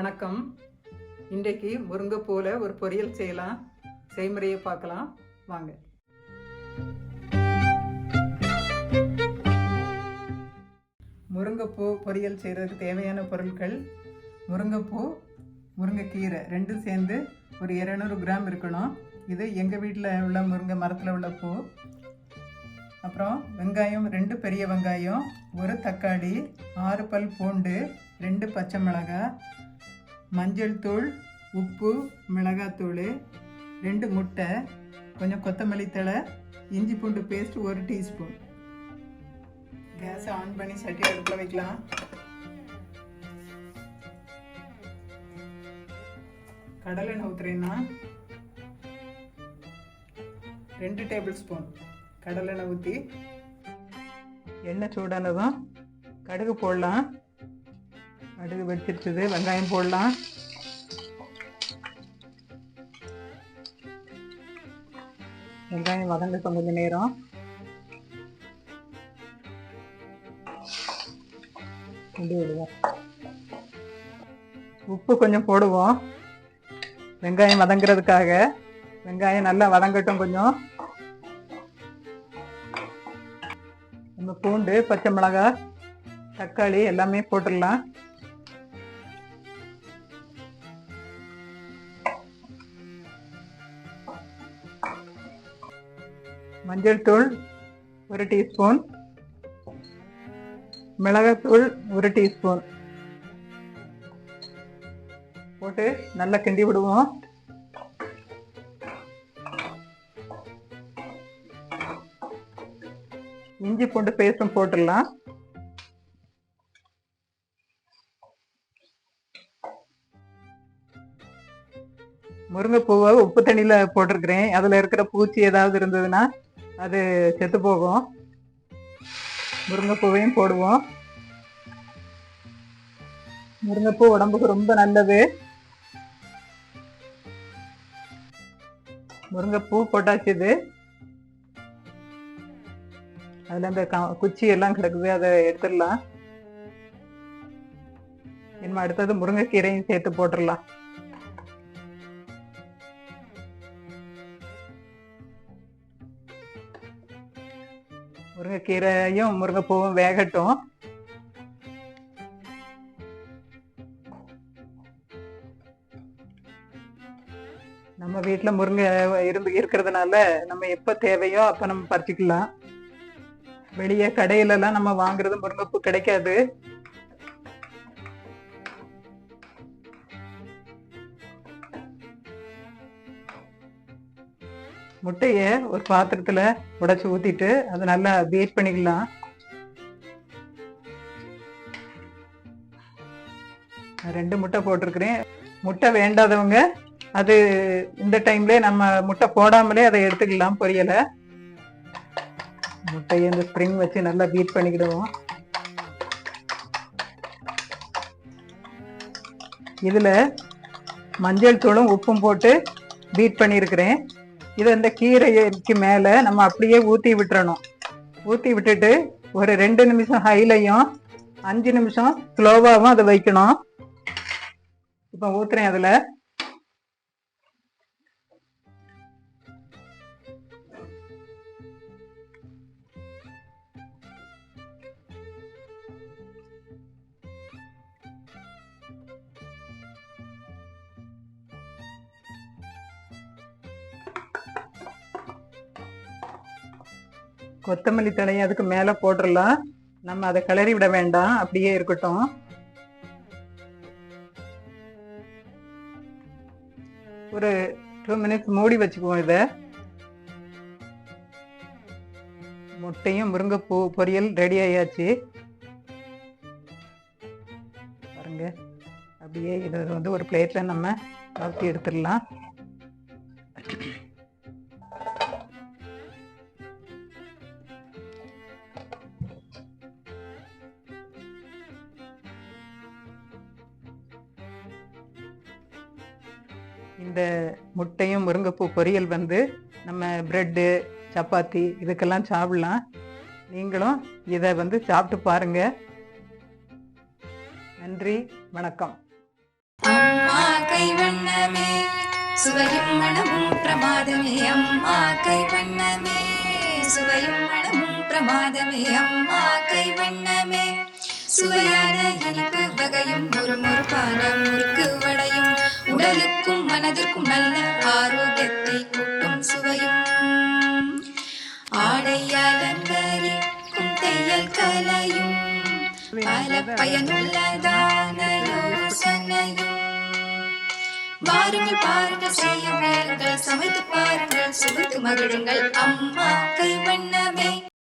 வணக்கம். இன்றைக்கு முருங்கைப்பூவில் ஒரு பொரியல் செய்யலாம். செய்முறையை பார்க்கலாம் வாங்க. முருங்கைப்பூ பொரியல் செய்கிறதுக்கு தேவையான பொருட்கள்: முருங்கைப்பூ, முருங்கைக்கீரை ரெண்டும் சேர்ந்து ஒரு 200 கிராம் இருக்கணும். இது எங்கள் வீட்டில் உள்ள முருங்கை மரத்தில் உள்ள பூ. அப்புறம் வெங்காயம் 2 பெரிய வெங்காயம், 1 தக்காளி, 6 பல் பூண்டு, 2 பச்சை மிளகாய், மஞ்சள் தூள், உப்பு, மிளகாத்தூள், 2 முட்டை, கொஞ்சம் கொத்தமல்லி தழை, இஞ்சி பூண்டு பேஸ்ட் 1 டீஸ்பூன். கேஸை ஆன் பண்ணி சட்டி அடுப்பில் வைக்கலாம். கடலெண்ணெய் ஊற்றுறேன்னா 2 டேபிள் ஸ்பூன் கடலெண்ணெய் ஊற்றி எண்ணெய் சூடானதும் கடுகு போடலாம். கடுகு வெடிச்சிருச்சுது. வெங்காயம் போடலாம். வெங்காயம் வதங்கட்டும் கொஞ்சம் நேரம். உப்பு கொஞ்சம் போடுவோம் வெங்காயம் வதங்கிறதுக்காக. வெங்காயம் நல்லா வதங்கட்டும் கொஞ்சம். நம்ம பூண்டு, பச்சை மிளகாய், தக்காளி எல்லாமே போட்டுடலாம். மஞ்சள் தூள் 1 டீஸ்பூன், மிளகாத்தூள் 1 டீஸ்பூன் போட்டு நல்லா கிண்டி விடுவோம். இஞ்சி பூண்டு பேஸ்டும் போட்டுடலாம். முருங்கைப்பூவை உப்பு தண்ணியில் போட்டிருக்கிறேன். அதில் இருக்கிற பூச்சி ஏதாவது இருந்ததுன்னா அது செத்து போகும். முருங்கைப்பூவையும் போடுவோம். முருங்கைப்பூ உடம்புக்கு ரொம்ப நல்லது. முருங்கைப்பூ போட்டாச்சுது. அதில் அந்த குச்சி எல்லாம் கிடக்குது, அதை எடுத்துடலாம். இனிமே அடுத்தது முருங்கைக்கீரையும் சேர்த்து போட்டுடலாம். முருங்கைக்கீரையும் முருங்கைப்பூவும் வேகட்டும். நம்ம வீட்டில் முருங்கை இருக்கிறதுனால நம்ம எப்போ தேவையோ அப்போ நம்ம பறிச்சுக்கலாம். வெளியே கடையிலலாம் நம்ம வாங்குறது முருங்கைப்பூ கிடைக்காது. முட்டையை ஒரு பாத்திரத்துல உடைச்சு ஊத்திட்டு அதை நல்லா பீட் பண்ணிக்கலாம். நான் 2 முட்டை போட்டிருக்கிறேன். முட்டை வேண்டாதவங்க அது இந்த டைம்ல நம்ம முட்டை போடாமலே அதை எடுத்துக்கலாம் பொரியலை. முட்டையை இந்த ஸ்ப்ரிங் வச்சு நல்லா பீட் பண்ணிக்கிடுவோம். இதுல மஞ்சள் தூளும் உப்பும் போட்டு பீட் பண்ணியிருக்கிறேன். இதை இந்த கீரைக்கு மேலே நம்ம அப்படியே ஊற்றி விட்டுறணும். ஊற்றி விட்டுட்டு ஒரு 2 நிமிஷம் ஹைலையும் 5 நிமிஷம் ஸ்லோவாகவும் அதை வைக்கணும். இப்போ ஊற்றுறேன். அதில் கொத்தமல்லி தழையை அதுக்கு மேலே போட்டுடலாம். நம்ம அதை கிளறி விட வேண்டாம், அப்படியே இருக்கட்டும். ஒரு 2 மினிட்ஸ் மூடி வச்சுக்குவோம். இதை முட்டையும் முருங்கைப்பூ பொரியல் ரெடி ஆயாச்சு பாருங்க. அப்படியே இதை வந்து ஒரு பிளேட்ல நம்ம ஊற்றி எடுத்துடலாம். இந்த முட்டையும் முருங்கைப்பூ பொரியல் வந்து நம்ம பிரெட்டு, சப்பாத்தி இதுக்கெல்லாம் சாப்பிடலாம். நீங்களும் இதை வந்து சாப்பிட்டு பாருங்க. நன்றி, வணக்கம். அம்மா கைவண்ணமே சுவையும் மனமும் பிரமாதமே. அம்மா கைவண்ணமே சுவையும் மனமும் பிரமாதமே. அம்மா கைவண்ணமே சுவையான இனிப்பு வகையும் முறுமுறுப்பான முறுக்கு வடையும் உடலுக்கும் மனதிற்கும் நல்ல ஆரோக்கியத்தை கூட்டும் சுவையும். ஆடை அலங்கரிக்கும் தையல் கலையும் பல பயனுள்ளதான யோசனையும். வாருங்கள் பாருங்கள் செய்ய முயலுங்கள் சமைத்து பாருங்கள் சுவைத்து மகிழுங்கள். அம்மா கைவண்ணமே.